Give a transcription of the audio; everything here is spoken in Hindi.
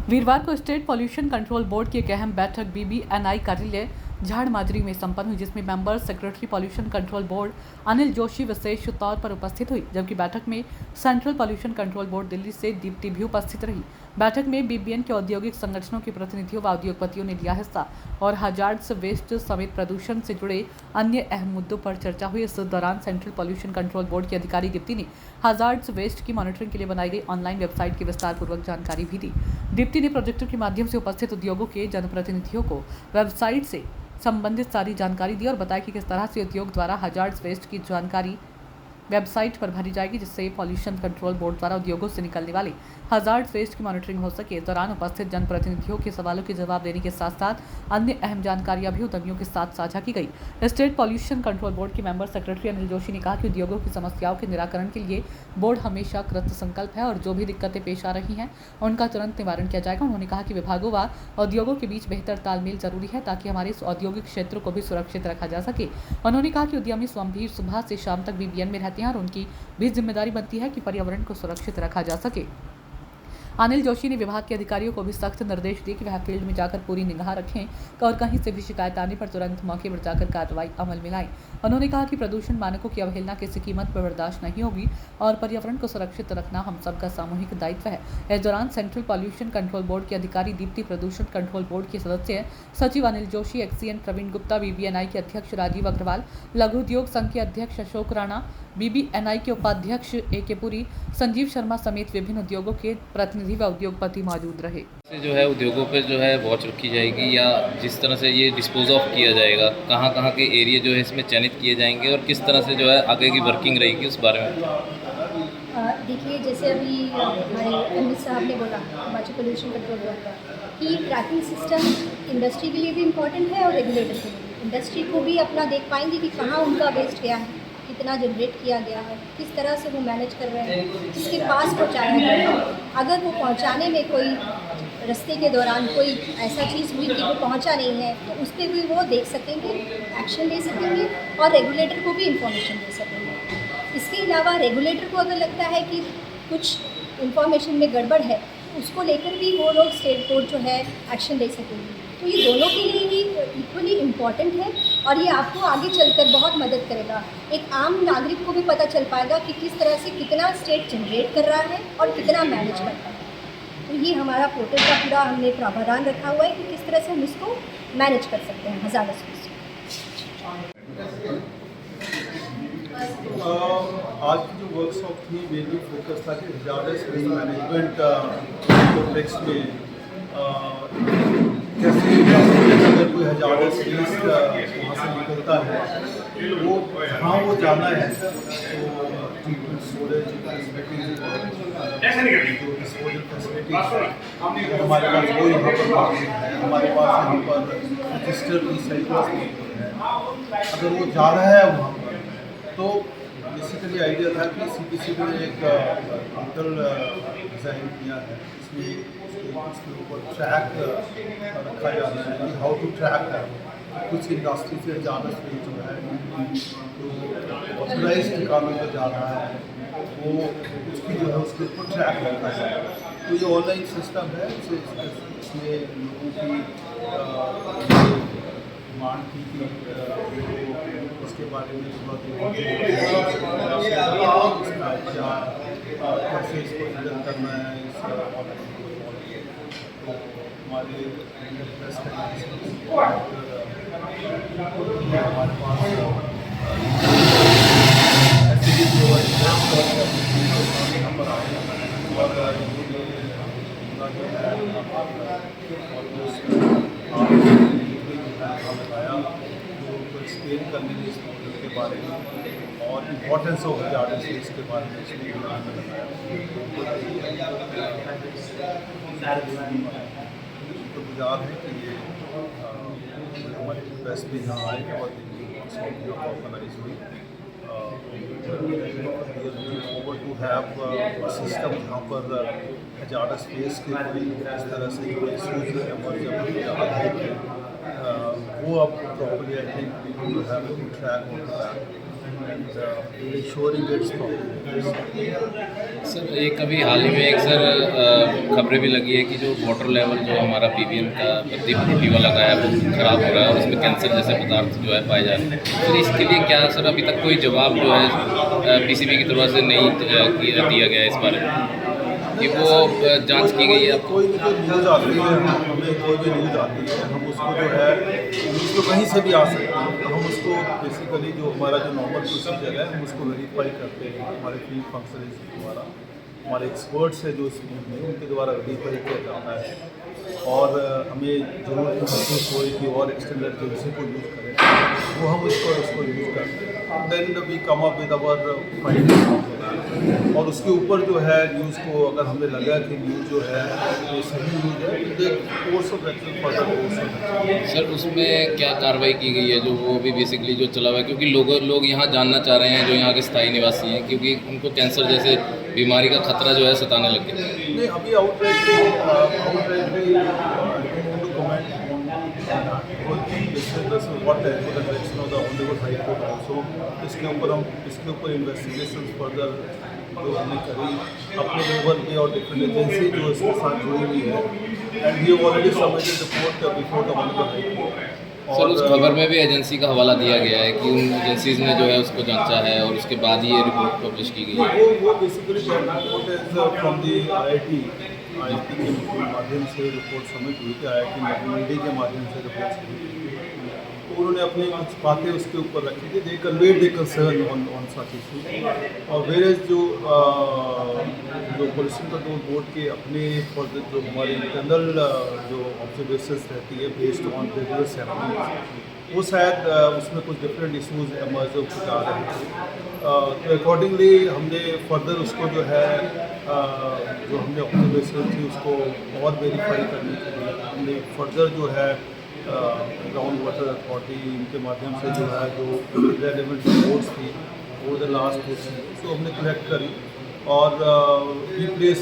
वीरवार को स्टेट पॉल्यूशन कंट्रोल बोर्ड की एक अहम बैठक बीबीएनआई कार्यालय झाड़माजरी में संपन्न हुई, जिसमें member secretary pollution control board Anil Joshi विशेष तौर पर उपस्थित हुई, जबकि बैठक में central pollution control board Delhi से दीप्ति भी उपस्थित रही। बैठक में बीबीएन के औद्योगिक संगठनों के प्रतिनिधियों व उद्योगपतियों ने लिया हिस्सा और हजार्ड्स वेस्ट समेत प्रदूषण से जुड़े अन्य अहम मुद्दों पर चर्चा हुई। इस दौरान सेंट्रल पॉल्यूशन कंट्रोल बोर्ड के अधिकारी दीप्ति ने हजार्ड्स वेस्ट की मॉनिटरिंग के लिए बनाई गई ऑनलाइन वेबसाइट की विस्तारपूर्वक जानकारी भी दी। दीप्ति ने प्रोजेक्टर के माध्यम से उपस्थित उद्योगों के जनप्रतिनिधियों को वेबसाइट से संबंधित सारी जानकारी दी और बताया कि किस तरह से उद्योग द्वारा हजार्ड्स वेस्ट की जानकारी वेबसाइट पर भरी जाएगी, जिससे पॉल्यूशन कंट्रोल बोर्ड द्वारा उद्योगों से निकलने वाले हजार्ड्स वेस्ट की मॉनिटरिंग हो सके। इस दौरान उपस्थित जनप्रतिनिधियों के सवालों के जवाब देने के साथ साथ अन्य अहम जानकारियां भी उद्यमियों के साथ साझा की गई। स्टेट पॉल्यूशन कंट्रोल बोर्ड के मेंबर सेक्रेटरी अनिल जोशी ने कहा कि उद्योगों की समस्याओं के निराकरण के लिए बोर्ड हमेशा कृत संकल्प है और जो भी दिक्कतें पेश आ रही हैं उनका तुरंत निवारण किया जाएगा। उन्होंने कहा कि विभागों व उद्योगों के बीच बेहतर तालमेल जरूरी है ताकि हमारे इस औद्योगिक क्षेत्र को भी सुरक्षित रखा जा सके। उन्होंने कहा कि उद्यमी स्वयं भी सुबह से शाम तक बीबीएन में रहते हैं और उनकी भी जिम्मेदारी बनती है कि पर्यावरण को सुरक्षित रखा जा सके। अनिल जोशी ने विभाग के अधिकारियों को भी सख्त निर्देश दिए कि वह फील्ड में जाकर पूरी निगाह रखें और कहीं से भी शिकायत आने पर तुरंत मौके पर जाकर कार्रवाई अमल में लाएं। उन्होंने कहा कि प्रदूषण मानकों की अवहेलना किसी कीमत पर बर्दाश्त नहीं होगी और पर्यावरण को सुरक्षित रखना हम सबका सामूहिक दायित्व है। इस दौरान सेंट्रल पॉल्यूशन कंट्रोल बोर्ड के अधिकारी दीप्ति, प्रदूषण कंट्रोल बोर्ड के सदस्य सचिव अनिल जोशी, एक्सीएन प्रवीण गुप्ता, बीबीएनआई के अध्यक्ष राजीव अग्रवाल, लघु उद्योग संघ के अध्यक्ष अशोक राणा, बीबीएनआई के उपाध्यक्ष ए.के. पुरी, संजीव शर्मा समेत विभिन्न उद्योगों के प्रतिनिधि व उद्योगपति मौजूद रहे। जो है उद्योगों पे जो है वॉच रखी जाएगी या जिस तरह से ये डिस्पोज ऑफ किया जाएगा, कहाँ कहाँ के एरिया जो है इसमें चयनित किए जाएंगे और किस तरह से जो है आगे की वर्किंग रहेगी उस बारे में। देखिए, जैसे अभी हमारे अमित साहब ने बोला हिमाचल पोल्यूशन कंट्रोल बोर्ड का कि ट्रैकिंग सिस्टम इंडस्ट्री के लिए भी इम्पॉर्टेंट है और रेगुलेटर के लिए। इंडस्ट्री को भी अपना देख पाएंगे कि कहाँ उनका वेस्ट गया है, कितना जनरेट किया गया है, किस तरह से वो मैनेज कर रहे हैं, किसके पास पहुँचाया गया है। अगर वो पहुँचाने में कोई रास्ते के दौरान कोई ऐसा चीज़ हुई कि वो पहुँचा नहीं है तो उस पर भी वो देख सकेंगे, एक्शन ले सकेंगे और रेगुलेटर को भी इंफॉर्मेशन दे सकेंगे। इसके अलावा रेगुलेटर को अगर लगता है कि कुछ इंफॉर्मेशन में गड़बड़ है उसको लेकर भी वो लोग स्टेट बोर्ड जो है एक्शन ले सकेंगे। तो ये दोनों के लिए ही इक्वली इम्पॉर्टेंट है और ये आपको आगे चलकर बहुत मदद करेगा। एक आम नागरिक को भी पता चल पाएगा कि किस तरह से कितना स्टेट जनरेट कर रहा है और कितना मैनेज कर रहा है। तो ये हमारा पोर्टल का पूरा हमने प्रावधान रखा हुआ है कि किस तरह से हम इसको मैनेज कर सकते हैं हजार्डस वेस्ट। आज की जो वर्कशॉप थी मेनली फोकस था कि हजार्डस वेस्ट मैनेजमेंट कॉम्प्लेक्स में कैसे अगर कोई हजार्डस वेस्ट वहाँ से निकलता है वो जहाँ वो जाना है तो ट्रीटमेंट स्टोरेज फैसिलिटीज हमारे पास वो यहाँ पर मौजूद है। हमारे पास यहाँ पर रजिस्टर्ड रिसाइकलर्स मौजूद है। अगर वो जा रहा है वहाँ पर तो बेसिकली आइडिया था कि सीपीसी ने एक पोर्टल डिज़ाइन किया है, इसमें इसके ऊपर ट्रैक रखा जाना है कि हाउ टू ट्रैक है। कुछ इंडस्ट्री से ज़्यादा से जो है तो ऑथराइज ठिकानों पर जा रहा है वो उसकी जो है उसके ऊपर ट्रैक रखा है। तो ये ऑनलाइन सिस्टम है, इसमें लोगों की डिमांड थी कि इसके बारे में थोड़ा कैसे इसको हैंडल करना है। तो हमारे हमारे पास नंबर आए और एक्सप्लेन करने में इस मॉडल के बारे में और इम्पोर्टेंस ऑफ हजार्डस वेस्ट के बारे में इसमें ध्यान में लगाया। तो गुजार है कि ये हमारे प्रेस भी यहाँ आए और ऑर्गेनाइज हुई। फॉरवर्ड टू हैव सिस्टम जहाँ पर हजार्डस वेस्ट के कोई इस तरह से कोई इशूज वो अब properly I think we will have to track and ensuring its proper. Sir एक अभी हाल ही में एक सर खबरें भी लगी है कि जो वाटर लेवल जो हमारा पीवीएम का पत्ती वाला का है वो ख़राब हो रहा है और उसमें कैंसर जैसे पदार्थ जो है पाए जा रहे हैं। तो इसके लिए क्या सर अभी तक कोई जवाब जो है पीसीबी की तरफ से नहीं दिया गया है इस बारे में कि वो जांच की गई है? कोई भी जो न्यूज़ आती है, हमें कोई भी न्यूज़ आती है, हम उसको जो है न्यूज़ तो कहीं से भी आ सकती है, तो हम उसको बेसिकली जो हमारा जो नॉर्मल प्रोसीजर है हम उसको वेरीफाई करते हैं। हमारे फील्ड फंक्शनलिस्ट द्वारा, हमारे एक्सपर्ट्स है जो इसमें हैं उनके द्वारा वेरीफाई किया जाता है और हमें ज़रूरत महसूस हो कि और एक्सटेंडेड एजेंसी को यूज़ करें वो हम उसको यूज़ करते हैं। Then we come up with our findings और उसके ऊपर जो है न्यूज़ को अगर हमें लगा कि न्यूज़ जो है ये सही न्यूज़ है तो course of action further course of sir उसमें क्या कार्रवाई की गई है जो वो भी बेसिकली जो चला हुआ है क्योंकि लोग यहाँ जानना चाह रहे हैं जो यहाँ के स्थायी निवासी हैं क्योंकि उनको कैंसर जैसे बीमारी का खतरा जो है सताने लग गया। नहीं अभी आउटराइटली इसके ऊपर इन्वेस्टिगेशन फर्दर जो हमने करी अपने लेवल पे और डिफरेंट एजेंसी जो इसके साथ जुड़ी हुई है and we already submitted report before the honourable high court. Sir उस खबर में भी एजेंसी का हवाला दिया गया है कि उन एजेंसीज ने जो है उसको जांचा है और उसके बाद ही ये रिपोर्ट पब्लिश की गई है। वो basically report is from the IIT के माध्यम से रिपोर्ट सबमिट हुई थी, आईआईटी मंडी के माध्यम से रिपोर्ट सबमिट हुई थी। तो उन्होंने अपनी कुछ बातें उसके ऊपर रखी थी, they conveyed the concern on such issue और वेरेज जो पोल्यूशन कंट्रोल बोर्ड के अपने फॉर जो हमारे इंटरनल जो ऑब्जर्वेशंस रहती है बेस्ड ऑन रेगुलर सैम्पलिंग वो शायद उसमें कुछ डिफरेंट इशूज़ एमर्ज होकर आ रहे थे। तो अकॉर्डिंगली हमने फर्दर उसको जो है जो हमने ऑब्जर्वेशन थी उसको और वेरीफाई करने के लिए हमने फर्दर जो है ग्राउंड वाटर अथॉरिटी इनके माध्यम से जो है जो रेलिवेंट रिपोर्ट्स थी ओवर द लास्ट 2 ईयर्स तो हमने कलेक्ट करी और वी प्लेस